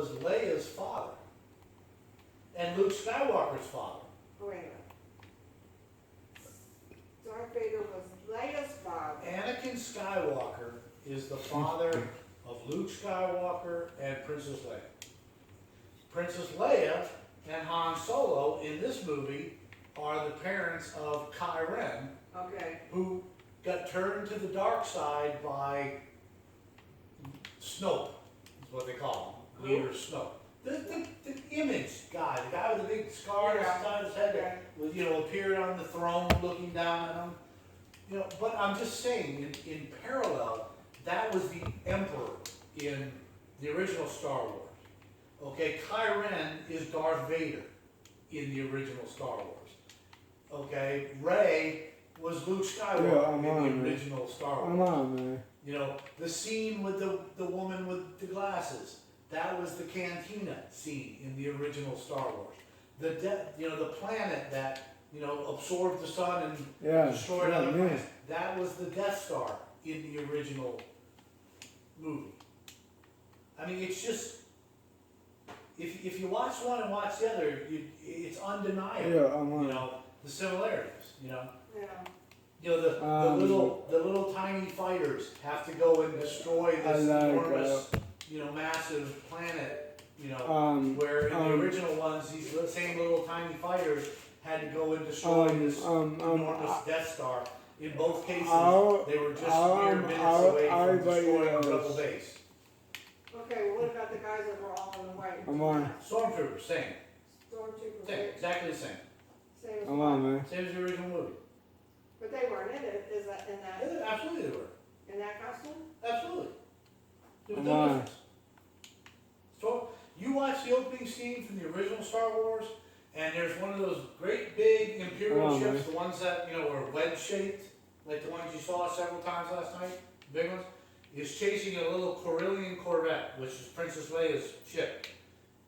was Leia's father and Luke Skywalker's father. Oh, wait a minute. Darth Vader was Leia's father. Anakin Skywalker is the father of Luke Skywalker and Princess Leia. Princess Leia and Han Solo in this movie are the parents of Kylo Ren, Okay, who got turned to the dark side by Snoke, is what they call him, Leader Snoke. The image guy, the guy with the big scar on the side of his head that was, appeared on the throne looking down at him. But I'm just saying, in parallel, that was the Emperor in the original Star Wars. Okay, Kylo Ren is Darth Vader in the original Star Wars. Okay, Rey was Luke Skywalker in the original Star Wars. Come on, man. The scene with the woman with the glasses, that was the cantina scene in the original Star Wars. The planet that, absorbed the sun and destroyed other planets, that was the Death Star in the original movie. I mean, it's just, if you watch one and watch the other, it's undeniable, the similarities, yeah. The little tiny fighters have to go and destroy this enormous, massive planet, where in the original ones, these same little tiny fighters had to go and destroy this enormous Death Star. In both cases, they were just mere minutes away from destroying a rebel base. Okay, well, what about the guys that were all in the white? Come on. Stormtroopers, same. Stormtroopers. Same, exactly the same. Same as Come on, man. Same as the original movie. But they weren't in it, is that, Yeah, absolutely they were. in that costume? Absolutely. There was Come no on. difference. So, you watch the opening scene from the original Star Wars, and there's one of those great big Imperial Come on, ships, the ones that, were wedge-shaped, like the ones you saw several times last night, the big ones, is chasing a little Corellian Corvette, which is Princess Leia's ship.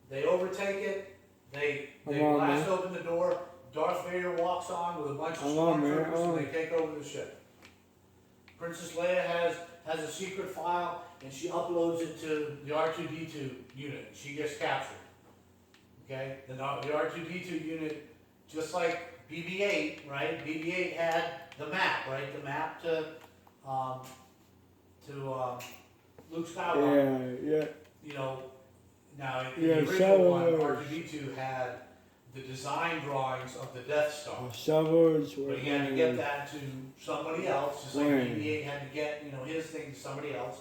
They overtake it, they Come on, blast man. open the door, Darth Vader walks on with a bunch of Come on, man. stormtroopers, and they take over the ship. Princess Leia has a secret file, and she uploads it to the R2-D2 unit. She gets captured. Okay? The R2-D2 unit, just like BB-8, right? BB-8 had the map, right? The map to Luke Skywalker. Yeah. Now in Yeah, the original one, Star R2-D2 had the design drawings of the Death Star. Star Wars But he had to get that to somebody else, just like When? BB-8 had to get, his thing to somebody else.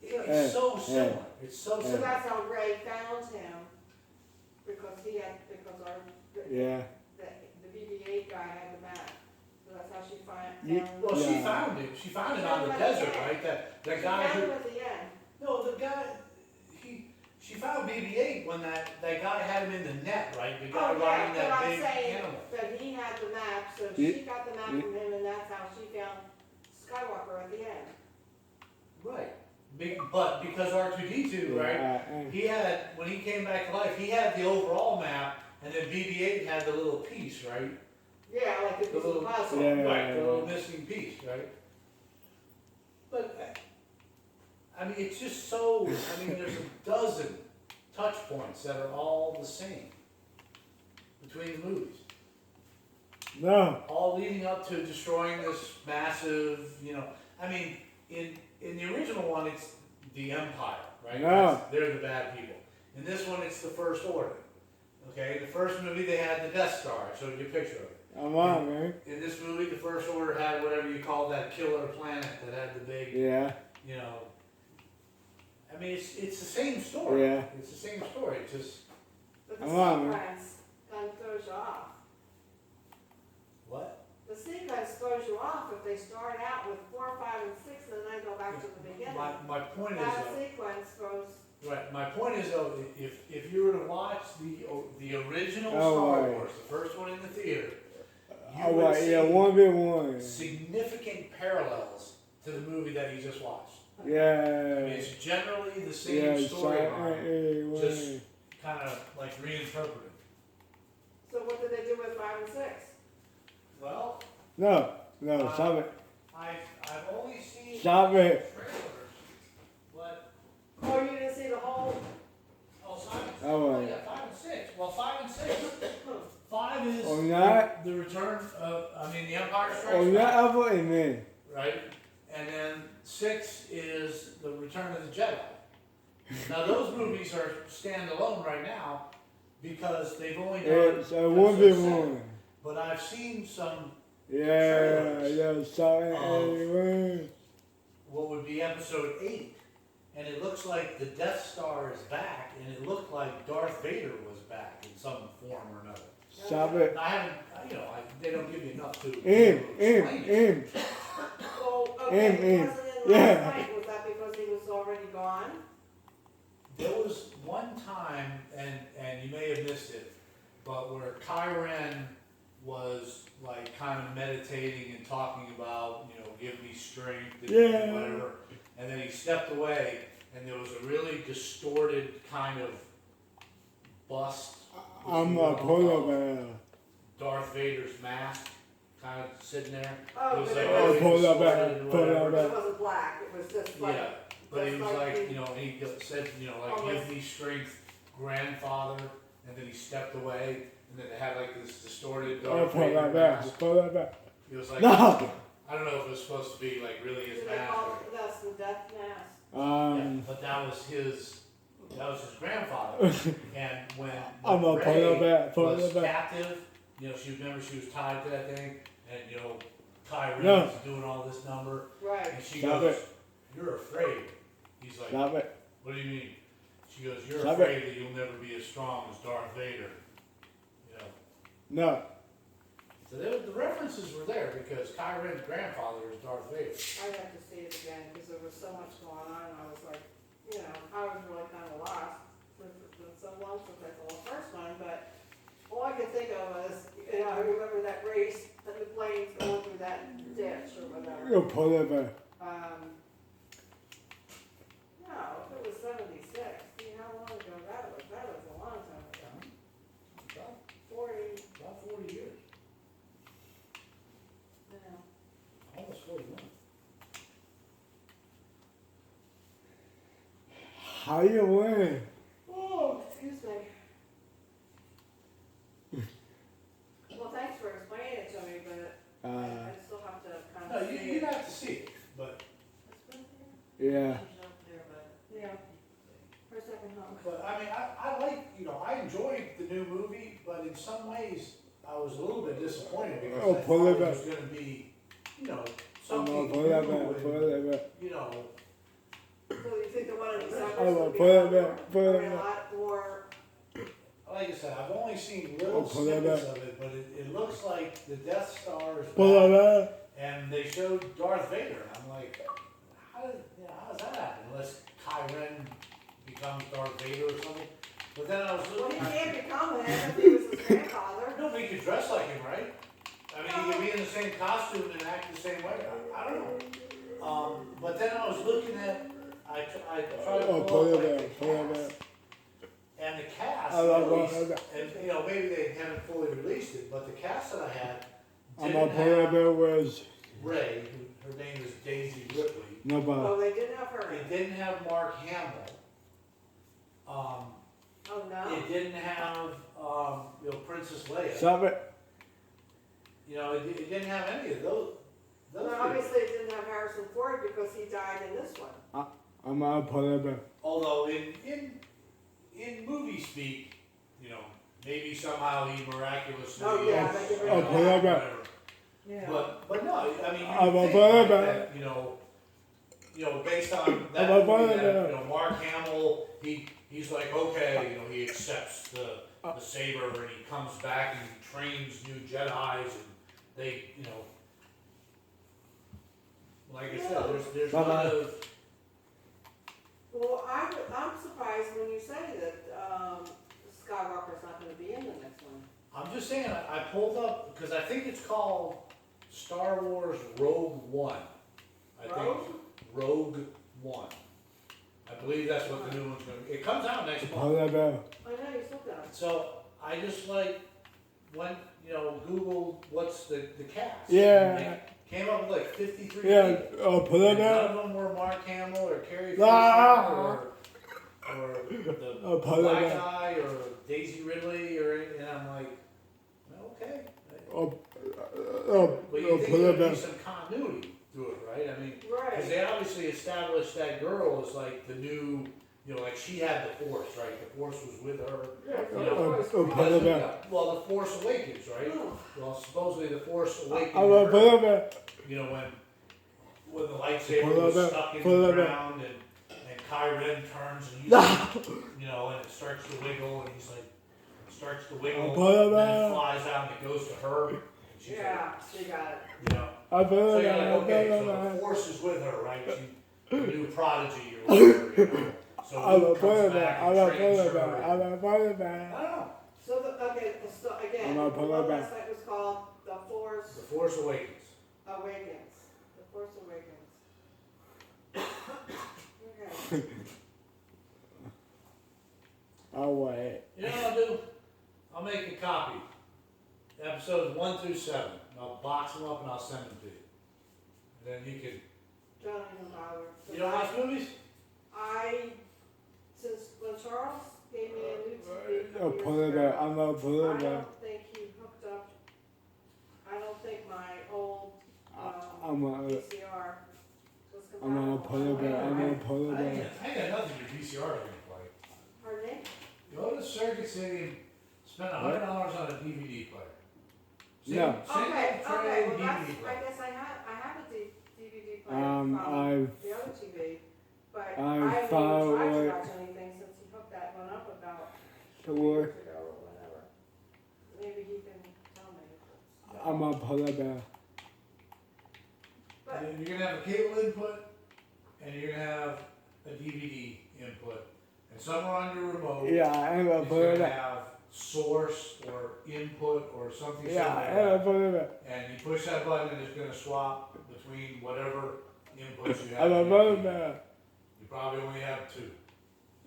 It's Yeah, so yeah. similar. It's so So similar. that's how Ray found him, because Yeah. the BB-8 guy had the map. So that's how she found Ye- him. Well, she Yeah. found it. She found it She on found the it at the desert, end. right? That She guy found who. him at the end. No, the guy. She found BB-8 when that guy had him in the net, right? The guy Oh, riding yeah, that but I'm big saying animal. that he had the map, so Ye- she got the map ye- from him, and that's how she found Skywalker at the end. Right. But because R2-D2, right? He had, when he came back to life, he had the overall map, and then BB-8 had the little piece, right? Yeah, like the The little puzzle. Yeah. Right, the little missing piece, right? But, I mean, it's just so, there's a dozen touch points that are all the same between the movies. No. All leading up to destroying this massive, in the original one, it's the Empire, right? No. They're the bad people. In this one, it's the First Order. Okay, the first movie, they had the Death Star. I showed you a picture of it. Come on, man. In this movie, the First Order had whatever you call that killer planet that had the big, Yeah. it's the same story. Yeah. It's the same story. It's just, But the Come on, man. sequence kind of throws you off. what? The sequence throws you off if they start out with 4, 5, and 6, and then go back to the beginning. My point is, That though, sequence throws. right, my point is, though, if you were to watch the original Oh, Star right. Wars, the first one in the theater, you All would right. see Yeah. 1v1. significant parallels to the movie that you just watched. I mean, Yeah. it's generally the same Yeah. storyline, Just. just kind of like reinterpreted. So what did they do with 5 and 6? Well, No. No. Stop it. I've only seen Stop it. trailers, but Oh, you didn't see the whole Oh, Oh, yeah. yeah, 5 and 6. Well, 5 and 6. 5 is Oh, not. the return of, the Empire Oh, Strikes not Back, ever amen. right? And then 6 is the Return of the Jedi. Now those movies are standalone right now because they've only done It's a Wonder episode 7. Woman. But I've seen some Yeah, yeah, sorry, Of- anyway. what would be episode 8, and it looks like the Death Star is back, and it looked like Darth Vader was back in some form or another. Stop it. I haven't, they don't give you enough to Him, explain it. Well, okay, he Him. wasn't in Yeah. last night, was that because he was already gone? There was one time, and you may have missed it, but where Kyren was like kind of meditating and talking about, give me strength and Yeah. whatever, and then he stepped away, and there was a really distorted kind of bust. if I'm you a will, polar of bear. Darth Vader's mask, kind of sitting there. Oh, It was but like it Oh, really wasn't, polar bear, distorted and polar whatever. bear. it wasn't black, it was just like, Yeah, but he just was like like, the- he said, like, Almost- give me strength, grandfather, and then he stepped away, and then it had like this distorted Oh, Darth polar Vader bear, mask. polar bear. It was like, No! I don't know if it was supposed to be like really his do they mask, call or, it, that's the death mask? yeah, but that was his grandfather. And when I'm a polar bear, was polar bear. captive, she was tied to that thing, and Kyrie No. was doing all this number, Right, and she Stop goes, "You're afraid." He's like, Stop it. "What do you mean?" She goes, "You're Stop afraid that you'll never be as strong as Darth Vader." No. So the references were there because Kyren's grandfather is Darth Vader. I'd have to see it again, because there was so much going on, and I was like, I was really kind of lost, since it's been so long since I saw the first one, but all I could think of was, I remember that race, and the planes going through that ditch or whatever. You're a polar bear. No, if it was 76, see how long ago that was a long time ago, About 40, 40 years, almost 41. How you win? Oh, excuse me. Well, thanks for explaining it to me, but I still have to kind No, of see you'd it. have to see it, but Yeah. Yeah, for a second home. I like, I enjoyed the new movie, but in some ways I was a little bit disappointed because Oh, I pull thought it it back. was going to be, I'm something a new polar bear, and, polar bear. So you think the one in December Oh, will be put it a back, put it back. lot more, like I said, I've only seen little pull it snippets back. of it, but it looks like the Death Star is Polar back, bear. and they showed Darth Vader, and I'm like, how does that happen? Unless Kyren becomes Darth Vader or something. But then I was well, he looking. can't become him if he was his grandfather. No, but he could dress like him, right? I mean, he could be in the same costume and act the same way. I don't know. But then I was looking at, I tried to Oh, pull polar up bear, like the polar bear. cast, and the cast I love released, polar bear. and maybe they haven't fully released it, but the cast that I had I'm a didn't polar have bear was Ray, her name is Daisy Ripley. nobody. Oh, they didn't have her. It didn't have Mark Hamill. Oh, no? It didn't have, Princess Leia. Stop it. It didn't have any of those. Well, people. obviously it didn't have Harrison Ford because he died in this one. I'm a polar bear. Although in movie speak, maybe somehow he miraculously. Oh, yeah, they give her Oh, that. polar bear. whatever. Yeah. But no, I mean, I'm you a think polar like bear. that, based on that I'm a movie, polar that, bear. Mark Hamill, he's like, okay, he accepts the saber and he comes back and he trains new Jedis and they, like I said, there's a lot Bye-bye. of. Well, I'm surprised when you say that, Skywalker's not gonna be in the next one. I'm just saying, I pulled up, because I think it's called Star Wars Rogue One. I think Rogue One. I believe that's what the new one's gonna be. It comes out next month. Polar bear. I know, you said that. So I just went, Googled what's the cast. Yeah. And they came up with like 53 Yeah, people. polar And none bear. of them were Mark Hamill or Carrie Fisher Ah. or or the Oh, Paula black Bear. guy or Daisy Ridley and I'm like, okay. Oh, But you think Paula there'd Bear. be some continuity to it, right? I mean, because Right, they obviously established that girl as like the new, like she had the Force, right? The Force was with her. yeah, You know, Paula Bear. Well, the Force Awakens, right? Well, supposedly the Force Awakens. I'm a Paula Bear. When the lightsaber Paula was Bear. stuck in Paula the Bear. ground and Kylo Ren turns and he's and it starts to wiggle and he's like, starts to wiggle, Paula and then Bear. it flies out and it goes to her. And she's yeah, she got it. like, I'm So Paula you're like, Bear. okay, so Paula the Bear. Force is with her, right? She, the new prodigy or whatever, So I'm a Luke Paula comes Bear. back I'm and a trains Paula her. Bear. I'm a Paula I Bear. don't know. So again, I'm not Paula what Bear. last night was called The Force The Force Awakens. Awakens. The Force Awakens. Okay. I'll wait. You know what I'll do? I'll make a copy. Episodes 1 through 7. And I'll box them up and I'll send them to you. And then you can. Don't even bother. You don't watch movies? Since when Charles gave me a new TV. Oh, Paula Bear. I'm a I Paula Bear. don't think he hooked up, I don't think my old, I'm a VCR was I'm a compatible. Paula Bear. I'm a Paula I Bear. got nothing to VCR to play. Pardon me? Go to Circuit City and spend $100 on a DVD player. No. Okay, tray well, DVD I player. guess I have a DVD player Um, from I've the other TV, but I I haven't even found tried to like- watch anything since he hooked that one up about the 2 word. years ago or whatever. Maybe he can tell me. I'm a Paula Bear. But, You're gonna have a cable input, and you're gonna have a DVD input, and somewhere on your remote, Yeah, I'm a it's Paula gonna Bear. have source or input or something Yeah, similar I'm to a that. Paula Bear. And you push that button, and it's gonna swap between whatever inputs you have. I'm a in your Paula TV. Bear. You probably only have 2.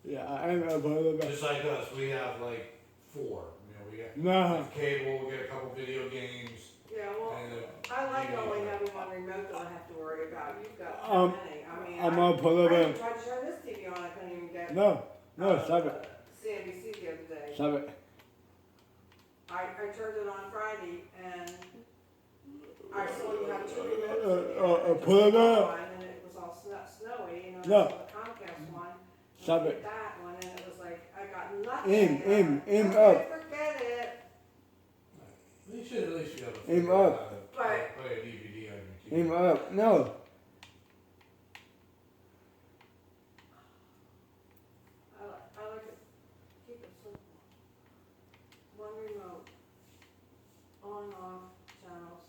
Yeah, I'm a Paula Bear. Just like us, we have like 4. We got No. cable, we get a couple video games, yeah, well, and I like DVD only player. having one remote that I have to worry about. You've got how many? I mean, I'm I a Paula Bear. tried to turn this TV on, I couldn't even get. No, no, stop it. CNBC the other day. Stop it. I turned it on Friday and I saw you have 2 remotes. Pull it up. One, and it was all snowy, and then No. I saw the Comcast one. and Stop I it. did that one, and it was like, I got nothing. Aim Okay, up. forget it. You should at least be able to Aim figure out up. how to But- play a DVD on your TV. Aim up. No. I like it, keep it simple. One remote, on, off, channels,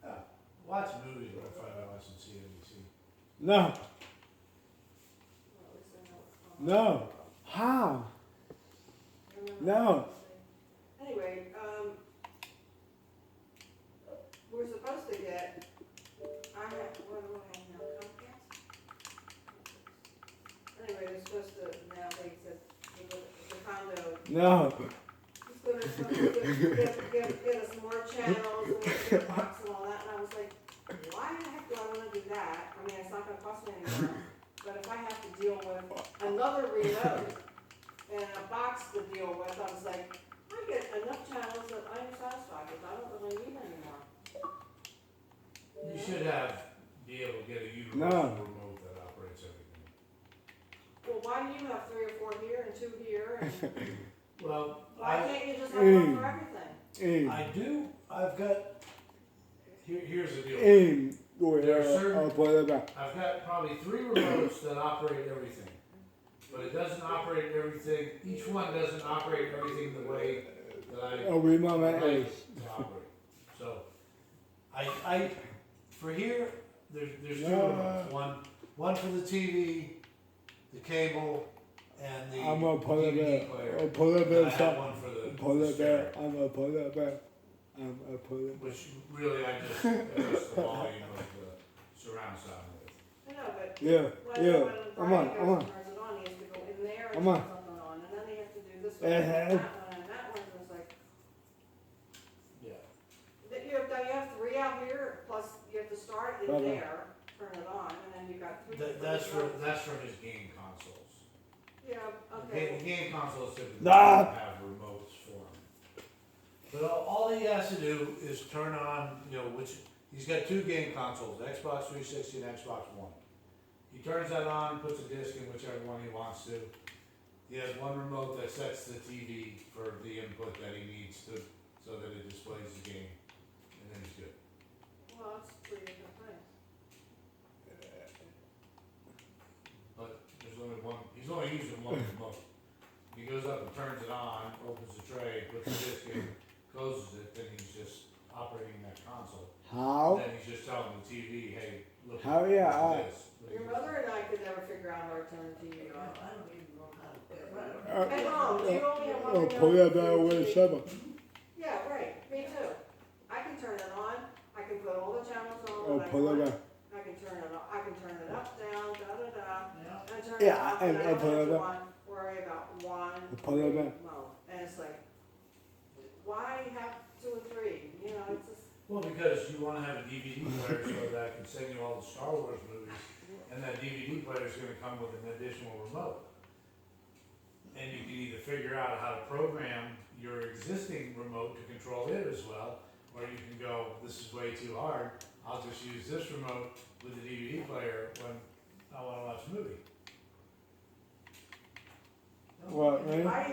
whatever. Watch movies with $5 on CNBC. No. Well, at least I know what's going on. No. How? Remember No. what I said. Anyway, we're supposed to get, I have, what do I have now, Comcast? Anyway, they're supposed to, now they said, the condo, No. he's gonna get us more channels and get a box and all that, and I was like, why the heck do I wanna do that? I mean, it's not gonna cost me any more, but if I have to deal with another remote and a box to deal with, I was like, I get enough channels that I'm satisfied with, I don't really need any more. You should be able to get a universal No. remote that operates everything. Well, why do you have 3 or 4 here and 2 here, and Well, why I can't you just have one for everything? Aim. do. I've got. Here's the deal. Aim. There are certain- I'll Paula Bear. I've got probably 3 remotes that operate everything, but it doesn't operate everything. Each one doesn't operate everything the way that I I'll read my like ace. to operate. So, I for here, there's 2 No. remotes. One for the TV, the cable, and the I'm a Paula Bear. DVD player. A Paula And I Bear. have Stop. one for the Polar stereo, Bear. I'm a Polar Bear. I'm a Polar Bear. which really I just adjust the volume of the surround sound with. I know, but Yeah. when Yeah. Brian I'm goes on. and turns it on, he has to go in there and I'm turn on. something on, and then he has to do this one and that one, and that one was like, Yeah. that you have 3 out here, plus you have to start in Bye-bye. there, turn it on, and then you got 3. That's for his game consoles. Yeah, The okay. game consoles typically Ah. don't have remotes for them. But all he has to do is turn on, he's got two game consoles, Xbox 360 and Xbox One. He turns that on, puts a disc in whichever one he wants to. He has one remote that sets the TV for the input that he needs to, so that it displays the game, and then he's good. Well, that's three different things. But there's only one, he's only using one remote. He goes up and turns it on, opens the tray, puts the disc in, closes it, then he's just operating that console. How? Then he's just telling the TV, hey, look How, at yeah, this. Look Your at mother and I could never figure out how to turn the TV on. I don't even know how to. At home, do you only have one? Pull remote that down for the with TV? summer. Yeah, right, me too. I can turn it on, I can put all the channels on Oh, that I pull it want. down. I can turn it on, I can turn it up, down, da-da-da. Yeah. And turn it Yeah, off, and I I don't pull have it to up. worry about one Pull it up. remote. And it's like, why have two or three? You know, it's just, Well, because you wanna have a DVD player so that I can send you all the Star Wars movies, and that DVD player is gonna come with an additional remote. And you can either figure out how to program your existing remote to control it as well, or you can go, this is way too hard, I'll just use this remote with the DVD player when I wanna watch a movie. What, man? I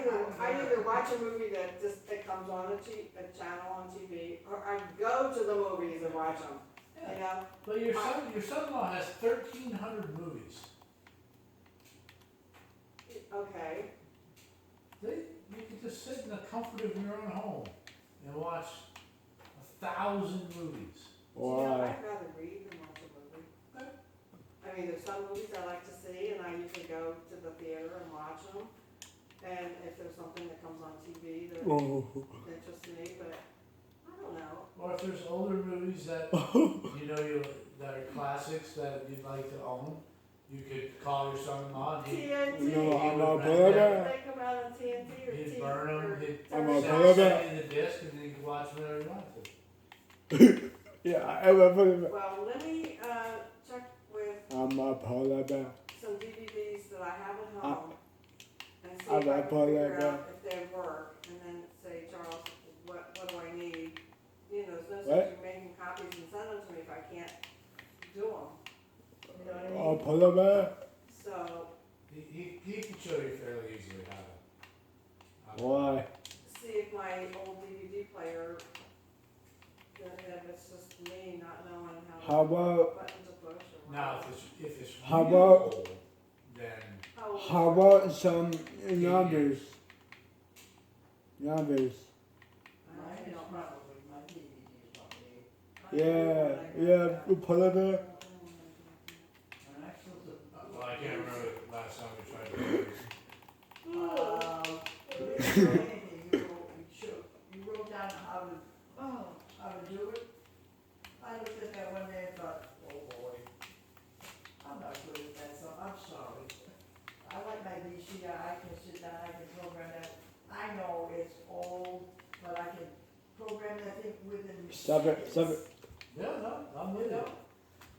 either watch a movie that comes on a channel on TV, or I go to the movies and watch them, you know? But your son-in-law has 1,300 movies. Okay, You can just sit in the comfort of your own home and watch 1,000 movies. you know, Why? I'd rather read than watch a movie. I mean, there's some movies I like to see, and I usually go to the theater and watch them. And if there's something that comes on TV that Oh. interests me, but I don't know. Or if there's older movies that that are classics that you'd like to own, you could call your son-in-law and TNT. No, I'm not He pulling would that. They come out on TNT or he'd burn them, he'd I'm not send pulling that. in the disc, and then you could watch them whenever you wanted to. Yeah, I ever put it back. Well, let me, check with I'm not pull that back. some DVDs that I have at home and see I'm if I not can pulling figure that out if they work, and then say, Charles, what do I need? You know, there's no What? sense in making copies and send them to me if I can't do them. You know what I I'll mean? pull it back. So, He can show you fairly easily how to. Why? see if my old DVD player, if it's just me not knowing How how about button to push or Now, whatever. if it's How real about- old, then how about some numbers? Numbers. Mine is don't- probably, my DVD is probably, I don't know Yeah, when I got yeah, that. we pull it back. and actually well, I can't remember the last time we tried to do this. You wrote down how to do it. I looked at that one day and thought, oh boy, I'm not good at that, so I'm sorry. I like my VCR, I can sit down, I can program that. I know it's old, but I can program that thing within. Stop it, stop it. Yeah, no, I'm with You you. know?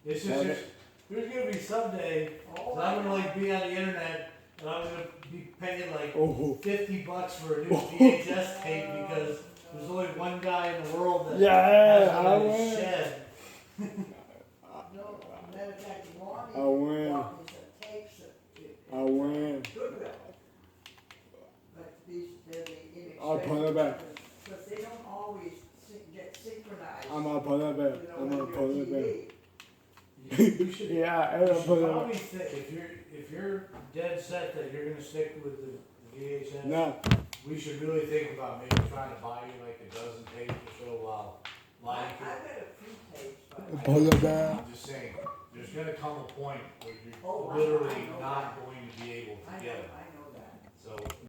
It's Got just, there's gonna be someday, Oh, that I'm gonna like be on the internet, and I'm gonna be paying like Oh. $50 for a new VHS tape because there's only one guy in the world that Yeah, has I one in his win. shed. No, matter of fact, Lonnie I win. bought me some tapes that. I win. Goodwill. But these, they're the inexpensive. I'll put it back. Because they don't always get synchronized. I'm gonna pull it back. You know, I'm with gonna your pull it back. TV. You should, Yeah, I you will should pull it probably back. if you're dead set that you're gonna stick with the VHS, No, we should really think about maybe trying to buy you like a dozen tapes or so while I've like got a few tapes, but. pull it back. I'm just saying, there's gonna come a point where Oh, you're I literally know not that. going to be able I to know, get it. I know that. So